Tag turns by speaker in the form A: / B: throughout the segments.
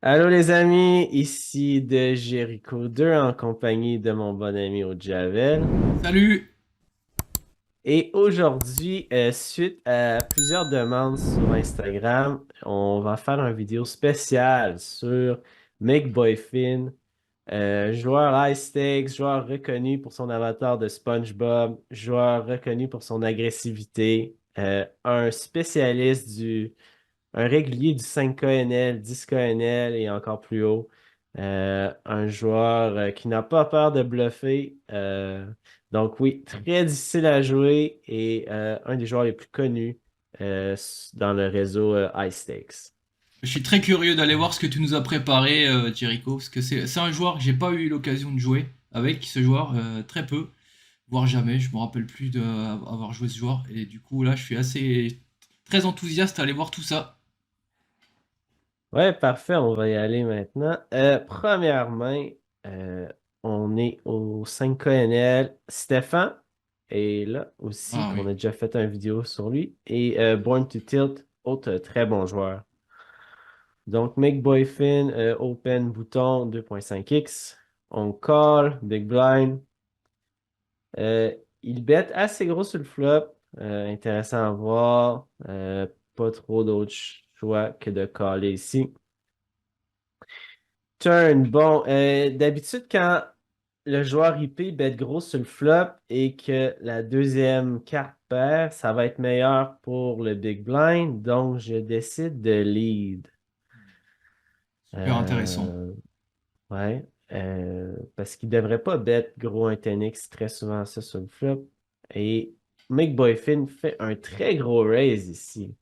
A: Allô les amis, ici de Jericho 2 en compagnie de mon bon ami au Javel.
B: Salut!
A: Et aujourd'hui, suite à plusieurs demandes sur Instagram, on va faire une vidéo spéciale sur Make Boyfin, joueur high stakes, joueur reconnu pour son avatar de SpongeBob, joueur reconnu pour son agressivité, un spécialiste un régulier du 5 KNL, 10 KNL et encore plus haut. Un joueur qui n'a pas peur de bluffer. Donc oui, très difficile à jouer et un des joueurs les plus connus dans le réseau High Stakes.
B: Je suis très curieux d'aller voir ce que tu nous as préparé, Jericho, parce que c'est un joueur que j'ai pas eu l'occasion de jouer avec, ce joueur, très peu, voire jamais. Je me rappelle plus d'avoir joué ce joueur, et du coup là, je suis assez très enthousiaste à aller voir tout ça.
A: Ouais, parfait, on va y aller maintenant. Première main, euh, on est au 5 KNL. Stéphane est là aussi,
B: Ah
A: qu'on
B: oui.
A: a déjà fait une vidéo sur lui. Et Born to Tilt, autre très bon joueur. Donc, Make Boyfin, Open bouton 2.5x. On call, Big Blind. Il bet assez gros sur le flop. Intéressant à voir. Pas trop d'autres choix que de caller ici. Turn, bon, d'habitude, quand le joueur IP bet gros sur le flop et que la deuxième carte perd, ça va être meilleur pour le Big Blind. Donc, je décide de lead.
B: Super intéressant.
A: Euh, Ouais, parce qu'il ne devrait pas bet gros un 10x très souvent ça sur le flop. Et Make Boyfin fait un très gros raise ici.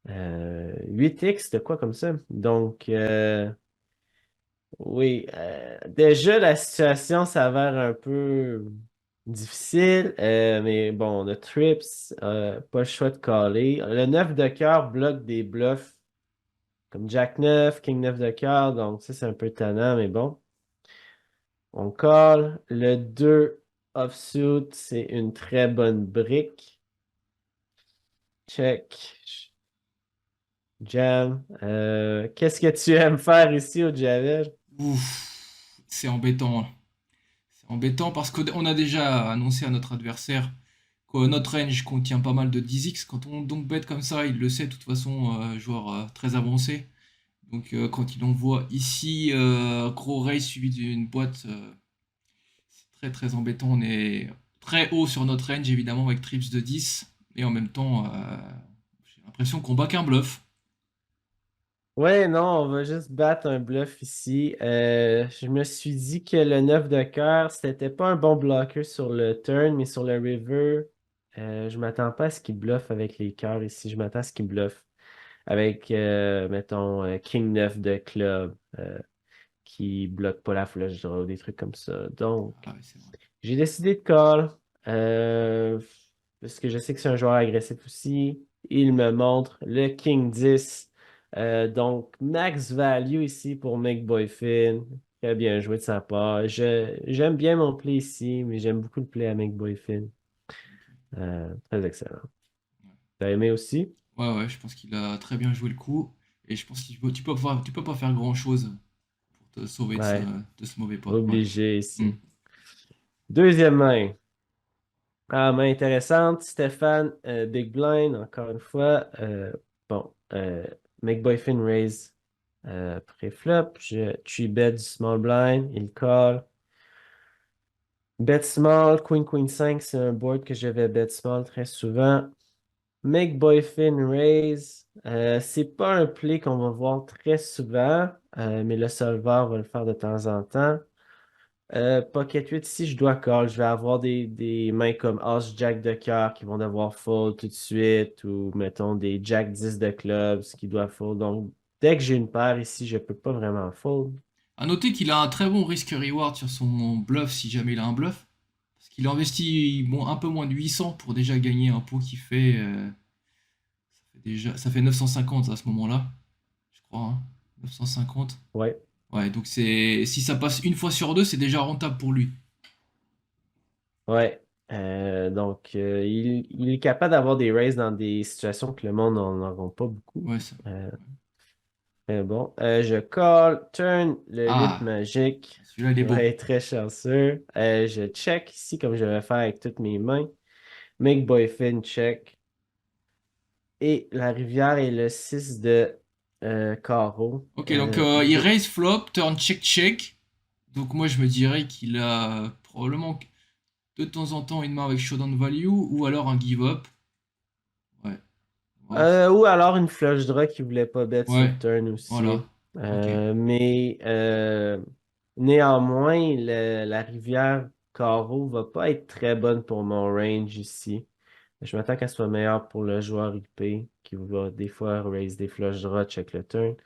A: 8x de quoi comme ça? Donc, oui, déjà la situation s'avère un peu difficile, mais bon, on a Trips, pas le choix de caller. Le 9 de cœur bloque des bluffs comme Jack 9, King 9 de cœur, donc ça c'est un peu tannant, mais bon. On call. Le 2 offsuit, c'est une très bonne brique. Check. Jam. Qu'est-ce que tu aimes faire ici au Javel?
B: Ouf, c'est embêtant, hein. C'est embêtant parce qu'on a déjà annoncé à notre adversaire que notre range contient pas mal de 10x. Quand on donc bet comme ça, il le sait de toute façon, joueur très avancé. Donc quand il envoie ici gros raise suivi d'une boîte, c'est très très embêtant. On est très haut sur notre range évidemment avec trips de 10 et en même temps j'ai l'impression qu'on bat qu'un bluff.
A: Ouais, non, on va juste battre un bluff ici. Je me suis dit que le 9 de cœur, c'était pas un bon bloqueur sur le turn, mais sur le river, je m'attends pas à ce qu'il bluffe avec les cœurs ici. Je m'attends à ce qu'il bluffe avec, mettons, King 9 de club. Qui bloque pas la flush draw, des trucs comme ça.
B: Ah
A: Donc,
B: ouais, c'est vrai.
A: j'ai décidé de call euh, parce que je sais que c'est un joueur agressif aussi. Il me montre le King 10. Donc, max value ici pour Make Boyfin. Très bien joué de sa part. J'aime bien mon play ici, mais j'aime beaucoup le play à Make Boyfin.
B: Ok.
A: Très excellent. T'as aimé aussi?
B: Ouais, ouais, je pense qu'il a très bien joué le coup et je pense que tu peux pas faire grand-chose pour te sauver
A: Ouais,
B: de ce mauvais pas. Ouais.
A: obligé
B: Hmm.
A: ici. Deuxième main. Ah, main intéressante. Stéphane, Big Blind, encore une fois. Bon, Make Boyfriend raise pré-flop. Je three bet du small blind. Il call. Bet small, Queen, Queen 5, c'est un board que je vais bet small très souvent. Make Boyfriend raise, c'est pas un play qu'on va voir très souvent, mais le solver va le faire de temps en temps. Pocket 8, si je dois call, je vais avoir des mains comme As Jack de cœur qui vont devoir fold tout de suite, ou mettons des Jack 10 de clubs qui doivent fold. Donc, dès que j'ai une paire ici, je peux pas vraiment fold.
B: À noter qu'il a un très bon risque-reward sur son bluff si jamais il a un bluff. Parce qu'il investit bon, un peu moins de 800 pour déjà gagner un pot qui fait, ça fait 950 à ce moment-là, je crois, hein. 950.
A: Ouais,
B: Ouais, donc c'est si ça passe une fois sur deux, c'est déjà rentable pour lui.
A: ouais. Donc, il est capable d'avoir des raises dans des situations que le monde n'en aura pas beaucoup.
B: Ouais, ça.
A: Euh, Très bon. Je call, turn le 8
B: Ah,
A: magique.
B: celui-là, il est beau.
A: Ouais, très chanceux. Je check ici comme je vais faire avec toutes mes mains. Make Boyfin check. Et la rivière est le 6 de carreau.
B: Ok, donc il raise flop, turn check check. Donc moi je me dirais qu'il a probablement de temps en temps une main avec showdown value ou alors un give up. Ouais, ouais,
A: Ou alors une flush draw qui voulait pas bet
B: ouais,
A: sur turn aussi.
B: voilà. Ok,
A: Mais néanmoins, la rivière carreau va pas être très bonne pour mon range ici. Je m'attends qu'elle soit meilleure pour le joueur IP qui va des fois raise des flush draws, check le turn.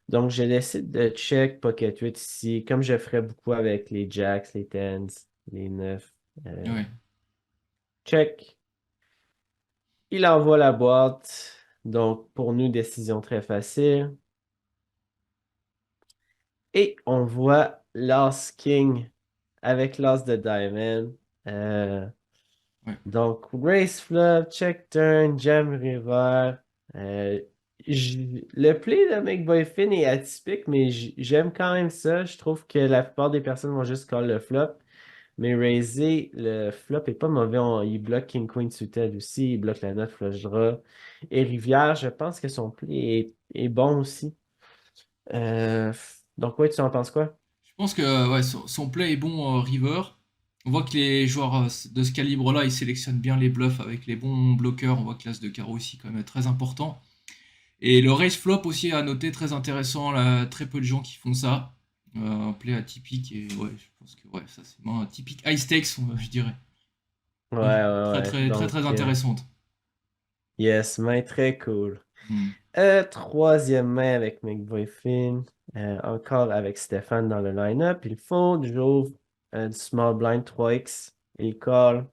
A: Donc, je décide de check pocket 8 ici, comme je ferais beaucoup avec les jacks, les tens, les 9. Euh,
B: ouais.
A: check. Il envoie la boîte. Donc, pour nous, décision très facile. Et on voit l'As King avec l'As de Diamond. Euh,
B: Ouais.
A: donc, Race Flop, Check Turn, Jam River. Euh, le play de McBoyfin est atypique, mais j'aime quand même ça. Je trouve que la plupart des personnes vont juste call le flop. Mais raiser, le flop est pas mauvais. Il bloque King Queen suited aussi. Il bloque la note flush draw. Et Rivière, je pense que son play est bon aussi. Euh, donc, ouais, tu en penses quoi?
B: Je pense que ouais, son play est bon river. On voit que les joueurs de ce calibre-là, ils sélectionnent bien les bluffs avec les bons bloqueurs. On voit que l'as de carreau ici quand même est très important. Et le raise flop aussi à noter, très intéressant, là, très peu de gens qui font ça. Un play atypique et ouais, je pense que ouais, ça c'est vraiment un typique high stakes, je dirais.
A: Ouais,
B: Ouais,
A: ouais,
B: très
A: ouais.
B: très très très
A: Donc,
B: intéressante.
A: yes, main très cool.
B: Hmm.
A: Troisième main avec McBoyfin. Encore avec Stéphane dans le line-up. Il faut, j'ouvre du small blind 3x. Il call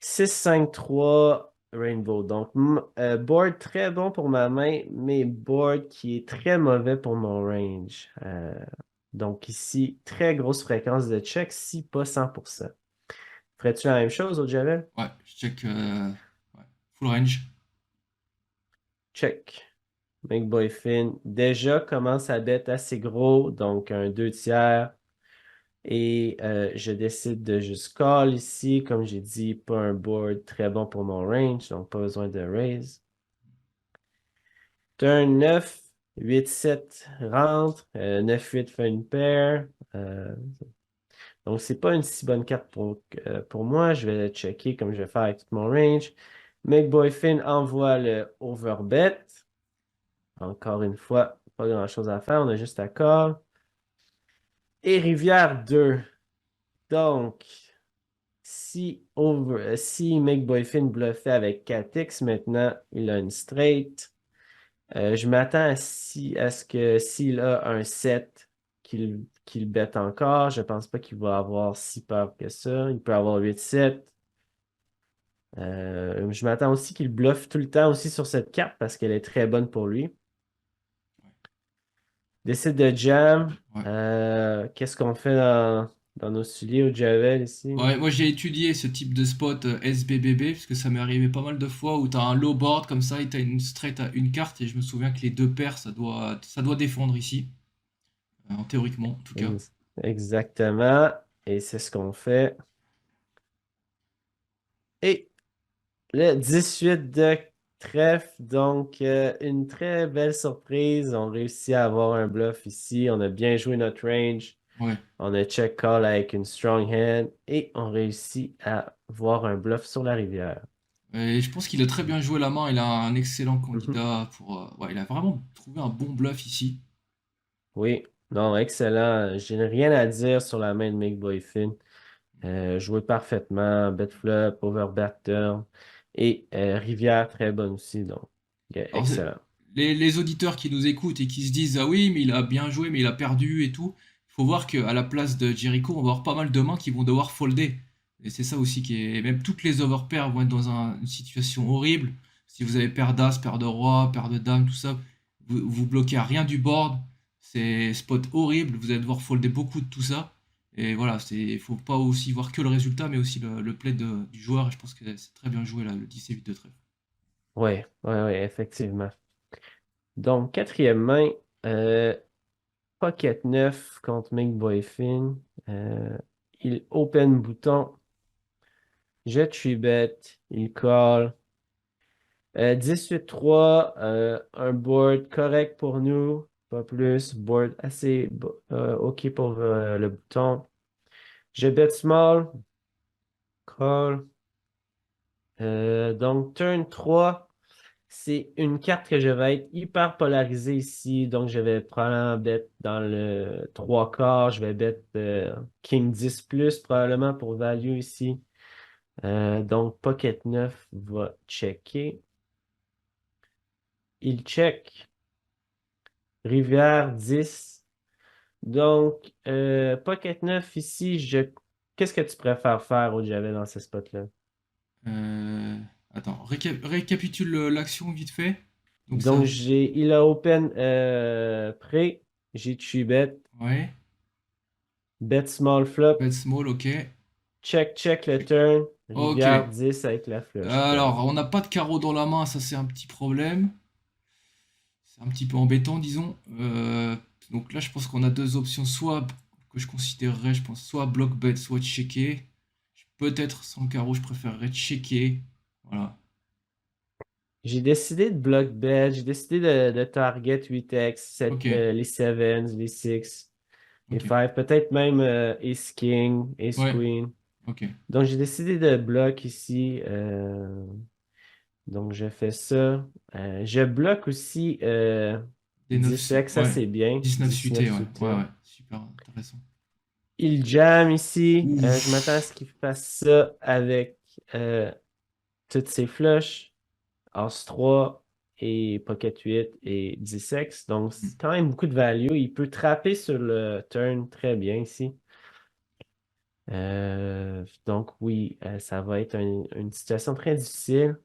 A: 6-5-3 Rainbow. Donc, board très bon pour ma main, mais board qui est très mauvais pour mon range. Donc, ici, très grosse fréquence de check, si pas 100%. Ferais-tu la même chose au Javel?
B: Ouais, je check ouais, full range.
A: Check. McBoy Finn déjà commence à bet assez gros, donc un 2 tiers. Et je décide de juste call ici. Comme j'ai dit, pas un board très bon pour mon range, donc pas besoin de raise. Turn 9, 8-7 rentre. 9-8 fait une paire. Donc, c'est pas une si bonne carte pour moi. Je vais checker comme je vais faire avec tout mon range. McBoy Finn envoie le overbet. Encore une fois, pas grand-chose à faire. On a juste à call. Et Rivière 2. Donc, si McBoyfin bluffait avec 4x, maintenant, il a une straight. Je m'attends à ce que s'il a un 7, qu'il bette encore. Je pense pas qu'il va avoir si peur que ça. Il peut avoir 8-7. Je m'attends aussi qu'il bluffe tout le temps aussi sur cette carte parce qu'elle est très bonne pour lui. Décide de jam.
B: Ouais.
A: Qu'est-ce qu'on fait dans nos souliers au Javel ici?
B: Ouais, moi j'ai étudié ce type de spot SBBB parce que ça m'est arrivé pas mal de fois où t'as un low board comme ça et t'as une straight à une carte et je me souviens que les deux paires ça doit défendre ici, théoriquement en tout cas.
A: Exactement. Et c'est ce qu'on fait. Et le 18 de trèfle, donc une très belle surprise. On réussit à avoir un bluff ici. On a bien joué notre range.
B: Ouais.
A: On a check call avec une strong hand et on réussit à voir un bluff sur la rivière.
B: Et je pense qu'il a très bien joué la main, il a un excellent
A: Mhm.
B: candidat pour. Ouais, il a vraiment trouvé un bon bluff ici.
A: Oui, non, excellent. Je n'ai rien à dire sur la main de Mick Boyfin. Joué parfaitement, bet flop, overbet turn et rivière très bonne aussi. Donc,
B: Alors,
A: excellent.
B: les auditeurs qui nous écoutent et qui se disent ah oui, mais il a bien joué, mais il a perdu et tout, il faut voir qu'à la place de Jericho, on va avoir pas mal de mains qui vont devoir folder. Et c'est ça aussi qui est. Même toutes les overpairs vont être dans une situation horrible. Si vous avez paire d'as, paire de roi, paire de dame, tout ça, vous bloquez à rien du board. C'est spot horrible, vous allez devoir folder beaucoup de tout ça. Et voilà, faut pas aussi voir que le résultat, mais aussi le play du joueur. Et je pense que c'est très bien joué là, le 10 et 8 de trèfle.
A: Oui, oui, oui, effectivement. Donc, quatrième main, euh, Pocket 9 contre Make Boy Finn. Il open bouton, je three bet, il call. 18-3, un board correct pour nous, pas plus. Board assez OK pour le bouton. Je bet small, call. Donc, turn 3, c'est une carte que je vais être hyper polarisée ici. Donc, je vais probablement bet dans le 3 quarts. Je vais bet King 10 plus probablement pour value ici. Donc, Pocket 9 va checker. Il check. Rivière 10. Donc, Pocket 9 ici, qu'est-ce que tu préfères faire au Javel dans ce spot-là?
B: Euh, Attends, récapitule l'action vite fait. Donc
A: Donc,
B: ça,
A: il a open pré, j'ai three bet,
B: ouais.
A: bet small flop,
B: Bet small, ok.
A: check le turn,
B: Ok.
A: Rivière 10 avec la flush draw.
B: Alors, on n'a pas de carreau dans la main, ça c'est un petit problème. C'est un petit peu embêtant, disons. Donc là, je pense qu'on a deux options, soit que je considérerais, je pense, soit block bet, soit checker. Peut-être sans carreau, je préférerais checker. Voilà.
A: J'ai décidé de block bet, j'ai décidé de target 8x,
B: Ok,
A: les 7s, les 6, les
B: ok.
A: 5, peut-être même Ace King, Ace
B: Ouais,
A: Queen.
B: ok.
A: Donc, j'ai décidé de bloc ici. Donc, je fais ça. Je bloque aussi
B: Des 9,
A: 10x
B: ouais.
A: assez bien.
B: 19
A: 19
B: suités, ouais. Ouais,
A: suited.
B: ouais. Super intéressant.
A: Il jam ici. Je m'attends à
B: Ouf.
A: ce qu'il fasse ça avec euh, toutes ses flushs. As 3 et Pocket 8 et 10x. Donc,
B: Mm.
A: c'est quand même beaucoup de value. Il peut trapper sur le turn très bien ici. Donc, oui, ça va être une situation très difficile.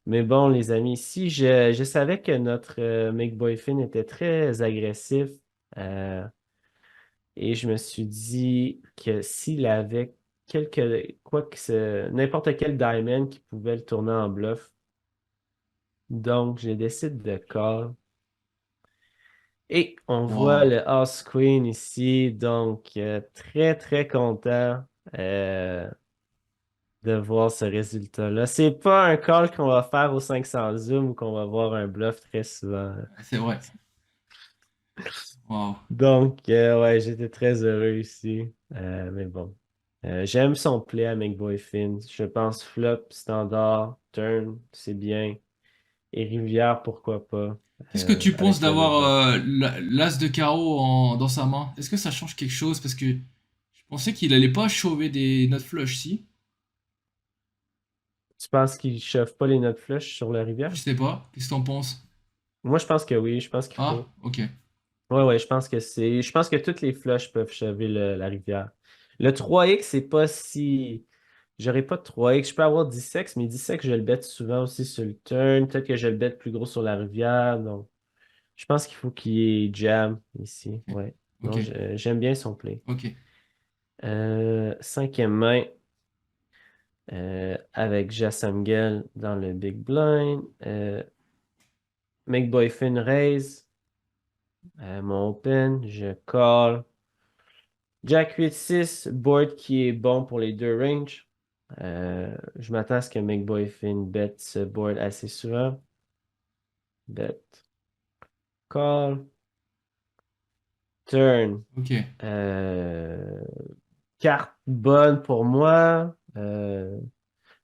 A: Mais bon, les amis, si je savais que notre Make Boy Finn était très agressif, euh, et je me suis dit que s'il avait n'importe quel diamond qui pouvait le tourner en bluff, donc j'ai décidé de call. Et on voit
B: Wow.
A: le House Queen ici, donc très très content de voir ce résultat-là. C'est pas un call qu'on va faire au 500 zoom ou qu'on va voir un bluff très souvent.
B: C'est vrai. Wow.
A: Donc, ouais, j'étais très heureux ici. Mais bon. J'aime son play avec Boyfin. Je pense flop, standard, turn, c'est bien. Et Rivière, pourquoi pas,
B: Qu'est-ce que tu penses
A: avec le river.
B: d'avoir l'as de carreau dans sa main? Est-ce que ça change quelque chose? Parce que je pensais qu'il allait pas shove des notes flush, si?
A: Tu penses qu'il chauffe pas les notes flush sur la
B: Je
A: rivière?
B: sais pas. Qu'est-ce que t'en penses?
A: Moi, je pense que oui, je pense qu'il
B: Ah,
A: faut.
B: ok.
A: Ouais, ouais, je pense que toutes les flushs peuvent chauffer la rivière. Le 3x, c'est pas si. J'aurais pas de 3x. Je peux avoir 10x, mais 10x, je le bet souvent aussi sur le turn. Peut-être que je le bet plus gros sur la rivière. Donc, je pense qu'il faut qu'il y ait jam ici.
B: Ok.
A: Ouais.
B: Ok.
A: Non, j'aime bien son play.
B: Ok.
A: Cinquième main avec Jassamgel dans le big blind. Make Boy Finn raise. Mon open, je call. Jack 8-6, board qui est bon pour les deux ranges. Je m'attends à ce que McBoy Finn bet ce board assez souvent. Bet, call, turn.
B: Ok.
A: Euh, Carte bonne pour moi.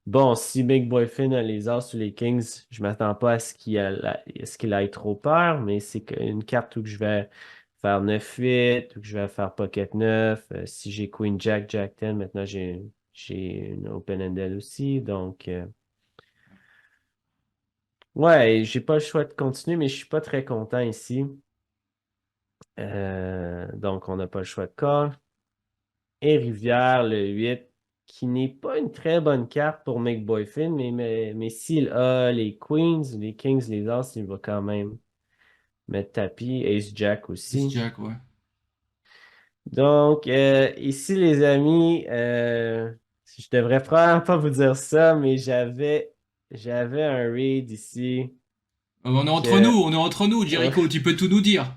A: Bon, si Big Boy Finn a les As ou les Kings, je m'attends pas à ce qu'il aille trop peur, mais c'est une carte où que je vais faire 9-8, ou que je vais faire Pocket 9. Si j'ai Queen Jack, Jack 10, maintenant j'ai une Open-Ended aussi. Donc, ouais, j'ai pas le choix de continuer, mais je suis pas très content ici. Donc, on n'a pas le choix de call. Et Rivière, le 8, qui n'est pas une très bonne carte pour Make Boy Finn, mais s'il a les Queens, les Kings, les As, il va quand même mettre tapis. Ace Jack
B: Ace
A: aussi.
B: Jack, ouais.
A: Donc, ici, les amis, je devrais probablement pas vous dire ça, mais j'avais un read ici.
B: On est entre
A: Je-
B: nous, on est entre nous,
A: ouais.
B: Jericho, tu peux tout nous dire.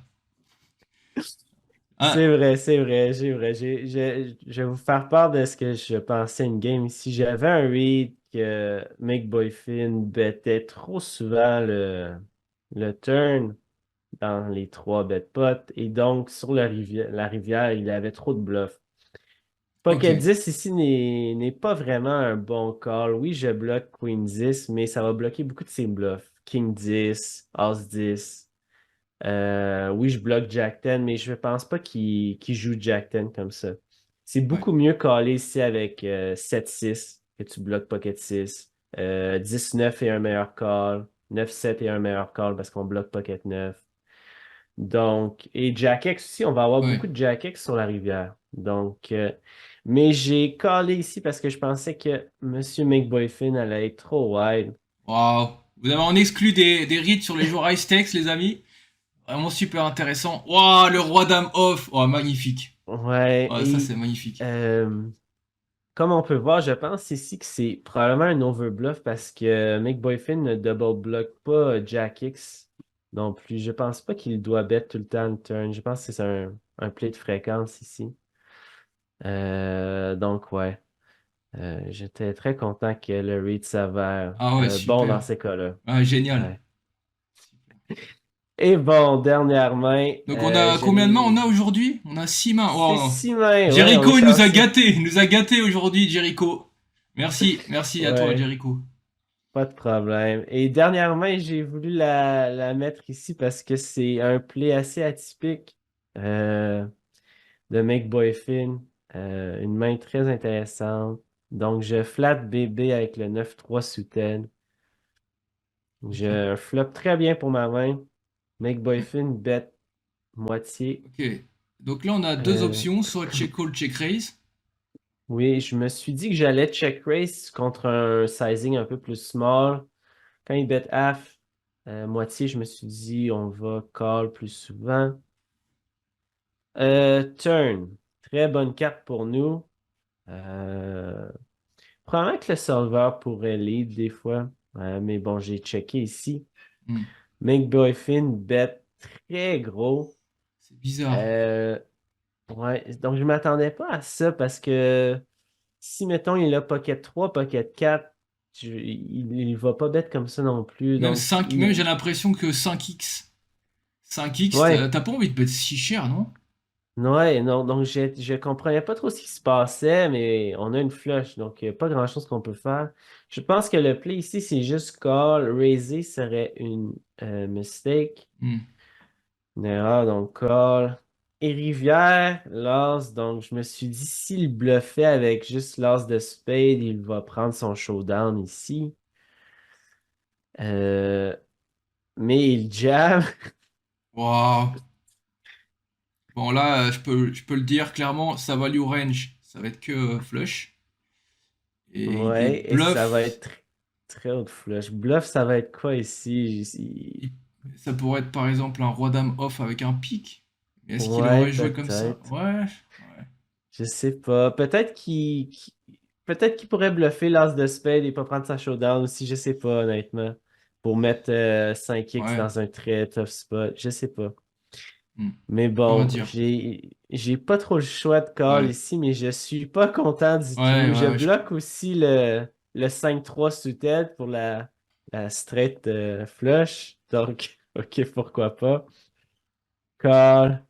B: Hein?
A: C'est vrai, c'est vrai, c'est vrai. Je vais vous faire part de ce que je pensais une game. Si j'avais un read que Mick Boyfin bêtait trop souvent le turn dans les trois bet pots et donc sur la rivière, il avait trop de bluffs.
B: Ok,
A: Pocket 10 ici n'est pas vraiment un bon call. Oui, je bloque Queen 10, mais ça va bloquer beaucoup de ses bluffs. King 10, As 10. Oui, je bloque Jack 10, mais je ne pense pas qu'il joue Jack 10 comme ça. C'est
B: ouais,
A: beaucoup mieux callé ici avec 7-6 que tu bloques Pocket 6. 10-9 est un meilleur call. 9-7 est un meilleur call parce qu'on bloque Pocket 9. Donc, et Jack X aussi, on va avoir
B: ouais.
A: beaucoup de Jack X sur la rivière. Donc, mais j'ai callé ici parce que je pensais que Monsieur McBoyfin allait être trop wide.
B: Waouh. Vous avez en exclu des reads sur les joueurs high stakes, les amis. Vraiment super intéressant. Waouh, le roi dame off. Oh, magnifique.
A: Ouais,
B: Ouais, ça
A: et
B: c'est magnifique.
A: comme on peut voir, je pense ici que c'est probablement un overbluff parce que McBoyfin ne double bloque pas Jack X non plus. Je pense pas qu'il doit bet tout le temps le turn. Je pense que c'est un play de fréquence ici. Donc, ouais. J'étais très content que le read s'avère
B: Ah ouais,
A: bon dans
B: super.
A: ces cas-là.
B: Ah, génial.
A: Ouais. Et bon, dernière main,
B: Donc on a
A: je
B: combien de mains on
A: n'ai.
B: a aujourd'hui? On a 6 mains.
A: C'est
B: Oh.
A: 6 mains, ouais, on est
B: Jericho,
A: chanceux.
B: il nous a gâtés aujourd'hui, Jericho. Merci, merci à toi,
A: Ouais,
B: Jericho.
A: pas de problème. Et dernière main, j'ai voulu la mettre ici parce que c'est un play assez atypique euh, de McBoyfin. Une main très intéressante. Donc, je flatte bébé avec le 9-3 sous-tel.
B: Ok,
A: Je flop très bien pour ma main. McBoyfin bet moitié.
B: ok. Donc là on a deux
A: Euh,
B: options, soit check call, check raise.
A: oui, je me suis dit que j'allais check raise contre un sizing un peu plus small. Quand il bet half, moitié, je me suis dit on va call plus souvent. Turn, très bonne carte pour nous. Euh, Probablement que le solver pourrait lead des fois. Mais bon, j'ai checké ici.
B: Hmm,
A: McBoyfin bet très gros.
B: c'est bizarre.
A: Euh, ouais, donc je m'attendais pas à ça parce que si, mettons, il a Pocket 3, Pocket 4, il va pas bête comme ça non plus.
B: Même
A: Donc,
B: 5, même j'ai l'impression que 5x. 5x,
A: ouais,
B: t'as pas envie de mettre si cher, non?
A: ouais, non, donc je comprenais pas trop ce qui se passait, mais on a une flush, donc il n'y a pas grand-chose qu'on peut faire. Je pense que le play ici, c'est juste call. Raiser serait une mistake.
B: Hmm,
A: Une erreur, donc call. Et rivière, l'as, donc je me suis dit, s'il bluffait avec juste l'as de spade, il va prendre son showdown ici. Euh, mais il jam.
B: Waouh. Bon là, je peux le dire clairement, sa value range, ça va être que flush. Et
A: Ouais, et ça va
B: bluff,
A: être très haute flush. Bluff, ça va être quoi ici?
B: il- ça pourrait être par exemple un roi dame off avec un pic. Mais est-ce qu'il
A: Ouais,
B: aurait joué comme ça?
A: peut-être.
B: Ouais, ouais,
A: Je sais pas. Peut-être qu'il pourrait bluffer l'as de spade et pas prendre sa showdown aussi, je sais pas, honnêtement. Pour mettre 5x
B: ouais.
A: dans un très tough spot. Je sais pas.
B: Hmm.
A: Mais
B: Dur à
A: bon,
B: dire.
A: j'ai pas trop le choix de call
B: Ouais,
A: ici, mais je suis pas content du
B: ouais,
A: tout. Je
B: ouais, ouais,
A: bloque aussi le 5-3 sous tête pour la straight flush. Donc, ok, pourquoi pas. Call.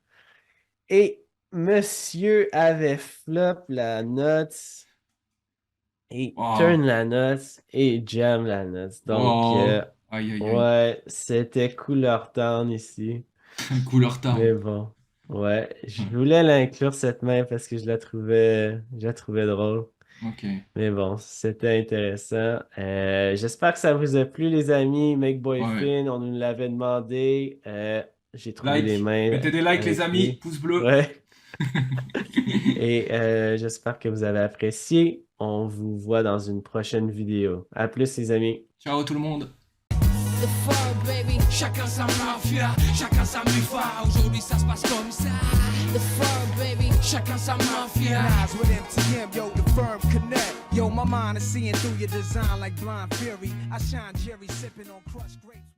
A: Et monsieur avait flop la nuts et
B: Waouh,
A: turn la nuts et jam la nuts. Donc,
B: waouh, aïe, aïe, aïe.
A: ouais, c'était couleur town ici.
B: Couleur
A: Mais
B: town.
A: bon, ouais, je
B: Hmm.
A: voulais l'inclure cette main parce que je la trouvais drôle.
B: Ok.
A: Mais bon, c'était intéressant. J'espère que ça vous a plu, les amis. Make Boy
B: Ouais.
A: Finn, on nous l'avait demandé. J'ai trouvé les
B: Like.
A: mains
B: Mettez des likes, les
A: avec
B: amis.
A: lui.
B: Pouce bleu.
A: Ouais. Et j'espère que vous avez apprécié. On vous voit dans une prochaine vidéo. À plus, les amis.
B: Ciao tout le monde.
C: The fur, baby. Chacun sa mafia, chacun sa mufa. Aujourd'hui ça se passe comme ça. The fur, baby. Chacun sa mafia.
D: Eyes with MTM, yo, the firm connect. Yo, my mind is seeing through your design like blind fury. I shine Jerry sipping on crushed grapes.